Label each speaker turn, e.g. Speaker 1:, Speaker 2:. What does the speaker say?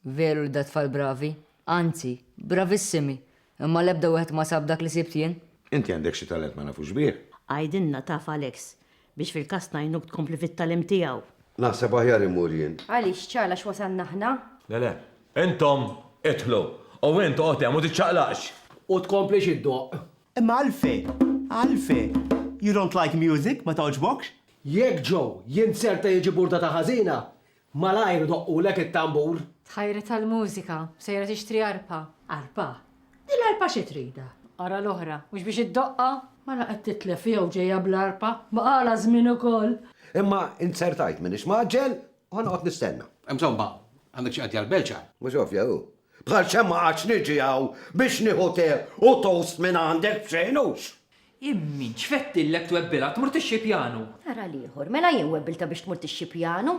Speaker 1: Veru li dat tfal bravi, anzi, bravissimi. Imma l-ebda wieħed ma sab dak li sibt jien.
Speaker 2: Inti għandek xi talent ma nafux bih.
Speaker 3: Għajdinna taf Alex biex fil-kas najnuk tkompli fit-talim tiegħu.
Speaker 4: Naħseb aħjar imur jien.
Speaker 5: Għaliex ċala x'wasalna aħna?
Speaker 6: Le, intom itħlu, u intu għoti għamu tiċċaqlaqx.
Speaker 7: U tkompli xiddoq.
Speaker 8: Imma Alfie, you don't like music, ma toġbokx?
Speaker 7: Jekk ġew jien serta jiġi burda ta' ħażina, malajr doqqulek it-tambur.
Speaker 5: Tħajri tal-mużika, sejra tixtri arpa.
Speaker 3: Arpa, din arpa xi trida.
Speaker 5: Ara l-oħra, mhux biex id-doqqa.
Speaker 3: Mala qed titlef jew ġejja bl-arpa, baqala żmien ukoll.
Speaker 4: Imma insertajt minix maġġel u ħanqot nistenna.
Speaker 9: Mżomba, għandek xi għal belċa.
Speaker 4: Mux ovvja hu. Bħal xemma għax niġi għaw biex nieħu te u toast minn għandek b'xejnux.
Speaker 10: Immin, ċfettillek twebbila tmur tixxi pjanu.
Speaker 5: Ara liħor, mela jien webbilta biex tmur tixxi pjanu.